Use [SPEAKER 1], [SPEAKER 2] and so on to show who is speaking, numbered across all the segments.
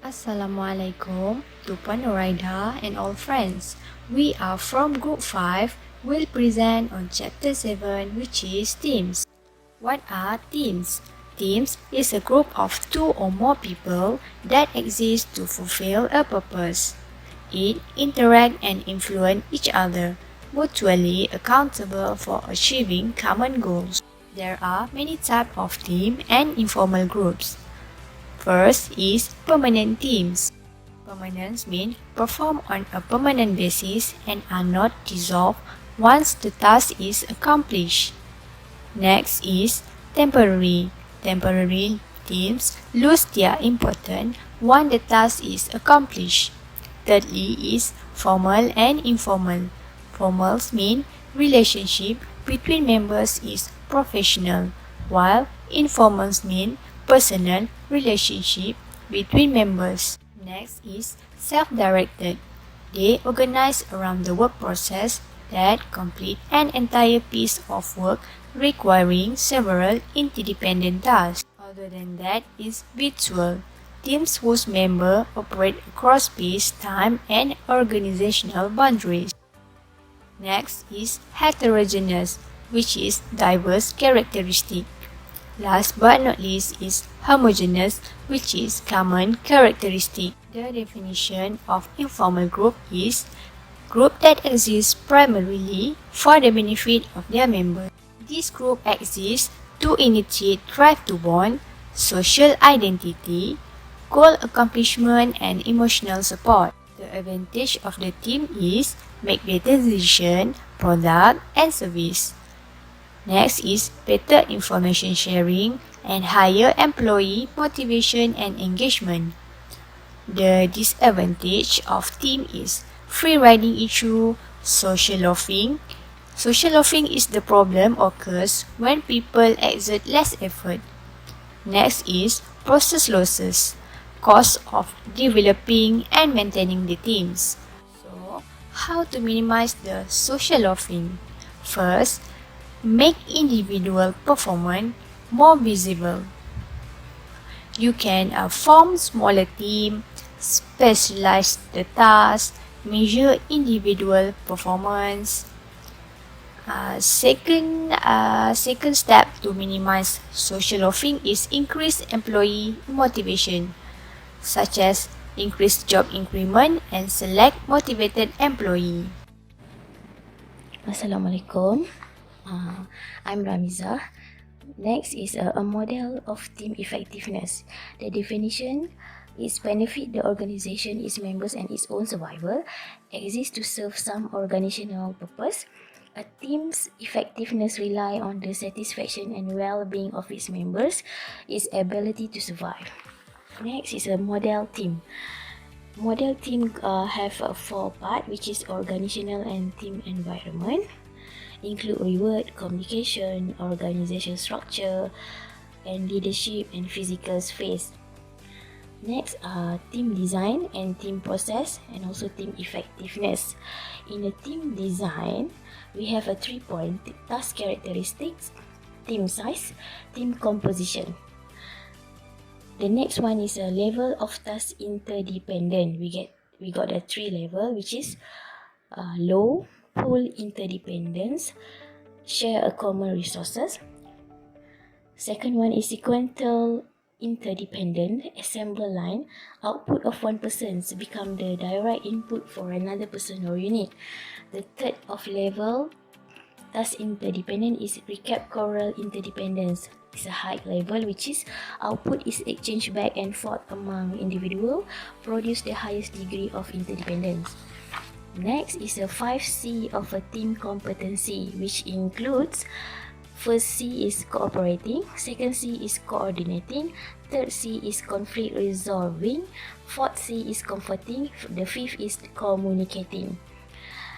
[SPEAKER 1] Assalamualaikum to Panuraida and all friends. We are from Group 5. We'll present on Chapter 7, which is teams. What are teams? Teams is a group of two or more people that exist to fulfill a purpose. It interact and influence each other, mutually accountable for achieving common goals. There are many types of team and informal groups. First is permanent teams. Permanents mean perform on a permanent basis and are not dissolved once the task is accomplished. Next is temporary. Temporary teams lose their importance once the task is accomplished. Thirdly is formal and informal. Formals mean relationship between members is professional, while informals mean personal relationship between members. Next is self-directed. They organize around the work process that complete an entire piece of work requiring several interdependent tasks. Other than that is virtual. Teams whose members operate across space, time, and organizational boundaries. Next is heterogeneous, which is diverse characteristic. Last but not least is homogeneous, which is common characteristic. The definition of informal group is group that exists primarily for the benefit of their members. This group exists to initiate drive to bond, social identity, goal accomplishment, and emotional support. The advantage of the team is make better decision, product, and service. Next is better information sharing and higher employee motivation and engagement. The disadvantage of team is free riding issue, social loafing. Social loafing is the problem occurs when people exert less effort. Next is process losses, cost of developing and maintaining the teams. So, how to minimize the social loafing? First, make individual performance more visible. You can form smaller teams, specialize the tasks, measure individual performance. Second step to minimize social loafing is increase employee motivation, such as increase job increment and select motivated employee.
[SPEAKER 2] Assalamualaikum. I'm Ramiza. Next is a model of team effectiveness. The definition is benefit the organization, its members, and its own survival, exists to serve some organizational purpose. A team's effectiveness rely on the satisfaction and well-being of its members, its ability to survive. Next is a model team. Model team have four parts, which is organizational and team environment, include reward, communication, organization structure, and leadership and physical space. Next are team design and team process, and also team effectiveness. In the team design, we have a 3-point: task characteristics, team size, team composition. The next one is a level of task interdependent. We got a 3 level, which is low, full interdependence, share a common resources. Second one is sequential interdependent, assemble line, output of one person become the direct input for another person or unit. The third of level task interdependent is recap choral interdependence. It's a high level, which is output is exchanged back and forth among individual, produce the highest degree of interdependence. Next is a 5C of a team competency, which includes first C is cooperating, second C is coordinating, third C is conflict resolving, fourth C is comforting, the fifth is communicating.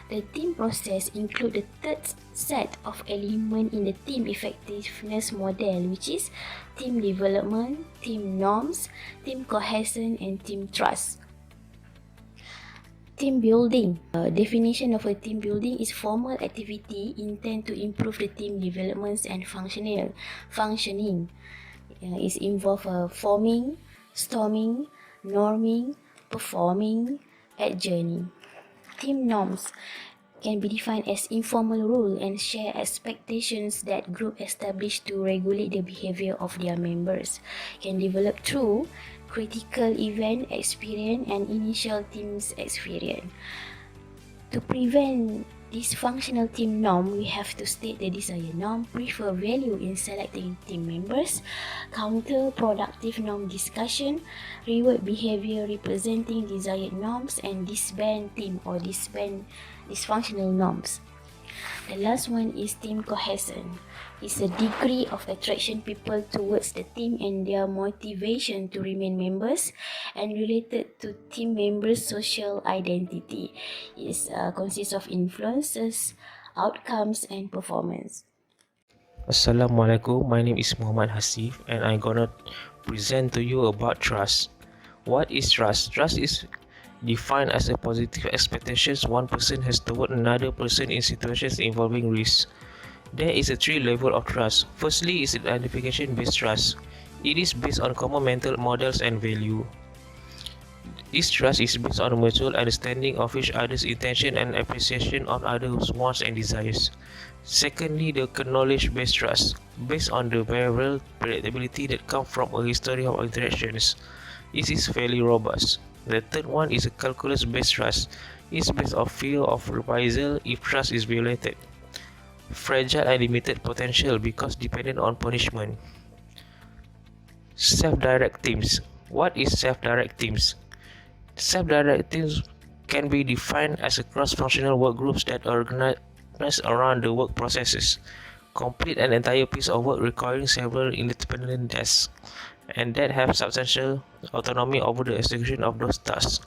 [SPEAKER 2] The team process include the third set of elements in the team effectiveness model, which is team development, team norms, team cohesion, and team trust. Team building. Definition of a team building is formal activity intend to improve the team developments and functioning. It involve forming, storming, norming, performing, adjourning. Team norms can be defined as informal rule and shared expectations that group establish to regulate the behavior of their members, can develop through critical event experience and initial team's experience. To prevent dysfunctional team norm, we have to state the desired norm, prefer value in selecting team members, counter productive norm discussion, reward behavior representing desired norms, and disband team or disband dysfunctional norms. The last one is team cohesion. It's a degree of attraction people towards the team and their motivation to remain members, and related to team members' social identity. It consists of influences, outcomes, and performance.
[SPEAKER 3] Assalamualaikum, my name is Muhammad Hasif and I'm gonna present to you about trust. What is trust? Trust is defined as a positive expectations one person has toward another person in situations involving risk. There is a three level of trust. Firstly is identification based trust. It is based on common mental models and value. This trust is based on a mutual understanding of each other's intention and appreciation of others' wants and desires. Secondly, the knowledge-based trust, based on the variable predictability that comes from a history of interactions. This is fairly robust. The third one is a calculus-based trust. It is based on fear of reprisal if trust is violated. Fragile and limited potential because dependent on punishment. Self-direct teams. What is self-direct teams? Self-direct teams can be defined as a cross-functional work groups that organize around the work processes, complete an entire piece of work requiring several independent tasks, and that have substantial autonomy over the execution of those tasks.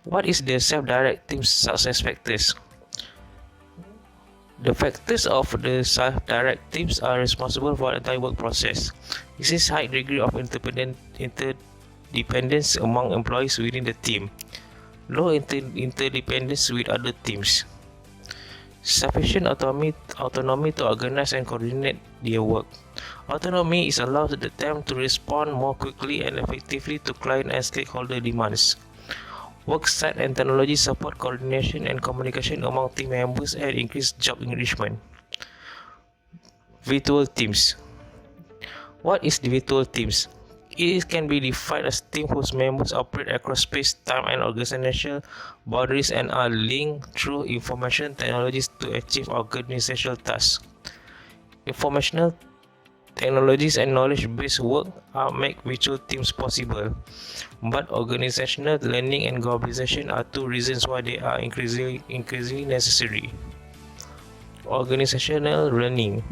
[SPEAKER 3] What is the self-direct team's success factors? The factors of the self-direct teams are responsible for the entire work process. This is high degree of interdependence among employees within the team, low interdependence with other teams, sufficient autonomy to organize and coordinate their work. Autonomy is allowed them to respond more quickly and effectively to client and stakeholder demands. Worksite and technology support coordination and communication among team members and increase job enrichment. Virtual teams. What is the virtual teams? It can be defined as teams whose members operate across space, time, and organizational boundaries and are linked through information technologies to achieve organizational tasks. Informational technologies and knowledge-based work make virtual teams possible, but organizational learning and globalization are two reasons why they are increasingly necessary. Organizational learning.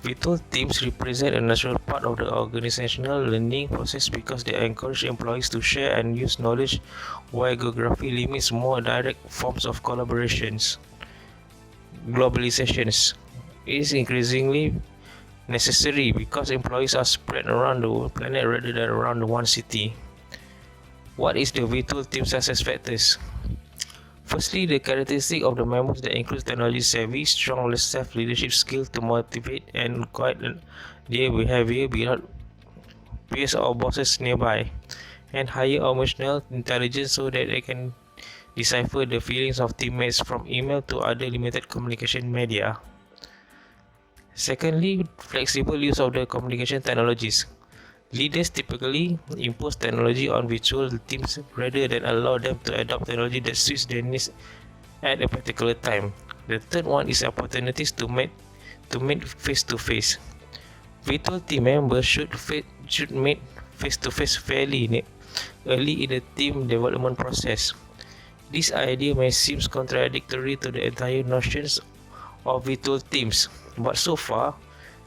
[SPEAKER 3] Virtual teams represent a natural part of the organizational learning process because they encourage employees to share and use knowledge while geography limits more direct forms of collaborations. Globalizations is increasingly necessary because employees are spread around the planet rather than around one city. What is the virtual team success factors? Firstly, the characteristic of the members that includes technology savvy, strong self-leadership skills to motivate and guide their behavior without peers or bosses nearby, and higher emotional intelligence so that they can decipher the feelings of teammates from email to other limited communication media. Secondly, flexible use of the communication technologies. Leaders typically impose technology on virtual teams rather than allow them to adopt technology that suits their needs at a particular time. The third one is opportunities to meet face-to-face. Virtual team members should meet face-to-face fairly early in the team development process. This idea may seem contradictory to the entire notions of virtual teams, but so far,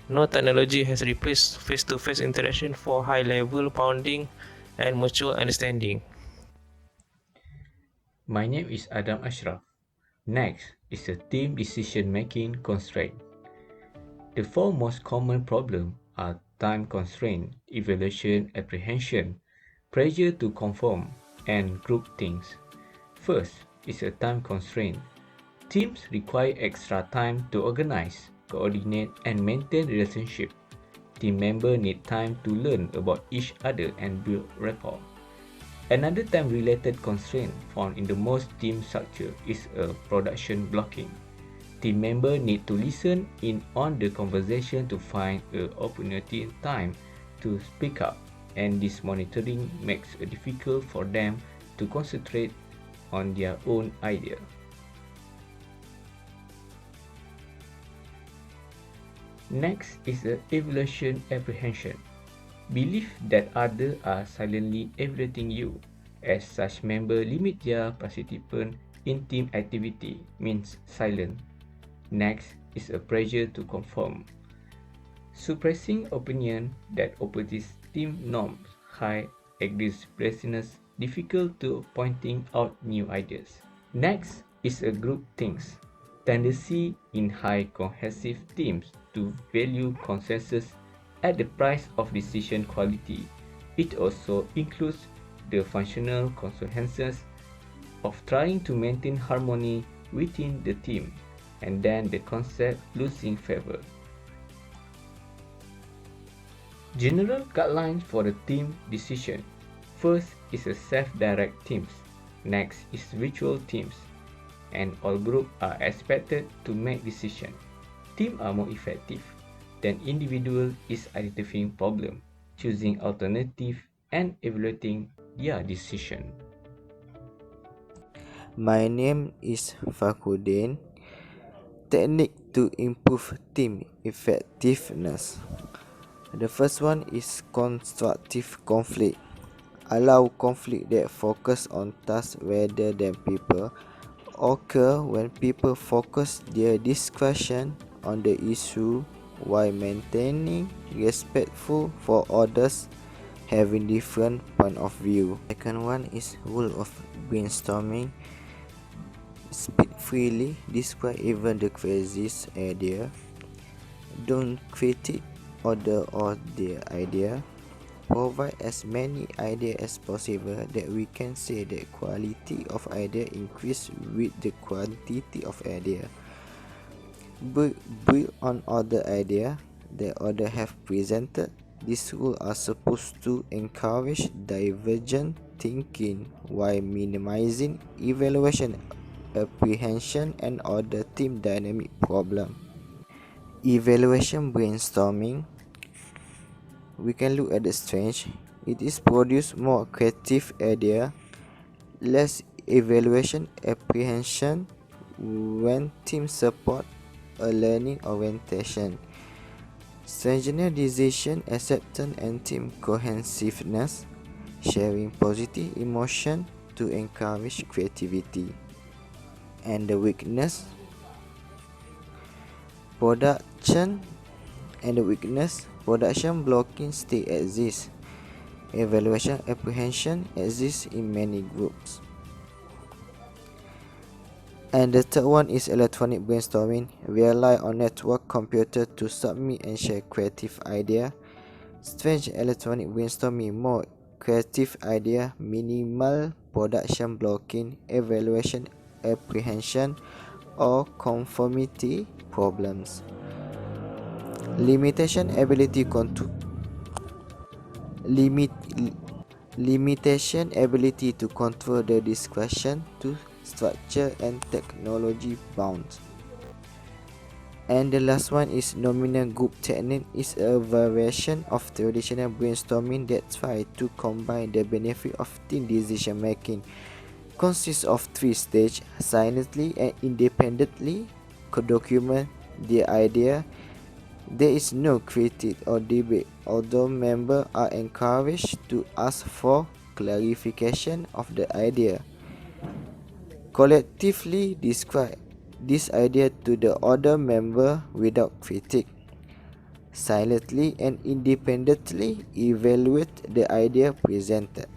[SPEAKER 3] no technology has replaced face-to-face interaction for high-level bonding and mutual understanding.
[SPEAKER 4] My name is Adam Ashraf. Next is a team decision-making constraint. The four most common problems are time constraint, evaluation apprehension, pressure to conform, and group things. First is a time constraint. Teams require extra time to organize, coordinate, and maintain relationship. Team members need time to learn about each other and build rapport. Another time-related constraint found in the most team structure is a production blocking. Team members need to listen in on the conversation to find an opportunity in time to speak up, and this monitoring makes it difficult for them to concentrate on their own idea. Next is the evaluation apprehension. Belief that others are silently evaluating you. As such, members limit their participation in team activity means silent. Next is a pressure to conform. Suppressing opinion that opposes team norms, high aggressiveness, difficult to pointing out new ideas. Next is a group things. Tendency in high cohesive teams to value consensus at the price of decision quality. It also includes the functional consequences of trying to maintain harmony within the team, and then the concept losing favor. General guidelines for the team decision. First is a self-direct teams. Next is virtual teams. And all groups are expected to make decisions. Teams are more effective than individual is identifying problem, choosing alternative, and evaluating their decision.
[SPEAKER 5] My name is Fakhruddin. Technique to improve team effectiveness. The first one is constructive conflict. Allow conflict that focus on tasks rather than people. Occur when people focus their discussion on the issue while maintaining respectful for others having different point of view. Second one is rule of brainstorming. Speak freely, describe even the craziest idea. Don't critique other or their idea. Provide as many ideas as possible that we can say that quality of idea increase with the quantity of idea. Build on other idea that others have presented. These rules are supposed to encourage divergent thinking while minimizing evaluation, apprehension, and other team dynamic problem. Evaluation brainstorming. We can look at the strength. It is produce more creative idea, less evaluation apprehension when team support a learning orientation. Standardization, acceptance, and team cohesiveness. Sharing positive emotion to encourage creativity. And the weakness, production blocking still exists. Evaluation apprehension exists in many groups. And the third one is electronic brainstorming. Rely on network computer to submit and share creative idea. Strange electronic brainstorming, more creative idea, minimal production blocking, evaluation apprehension, or conformity problems. Limitation ability to control the discussion to structure and technology bounds. And the last one is nominal group technique. Is a variation of traditional brainstorming that try to combine the benefit of team decision making. Consists of 3 stages: silently and independently document the idea. There is no critique or debate, although members are encouraged to ask for clarification of the idea. Collectively describe this idea to the other member without critique. Silently and independently evaluate the idea presented.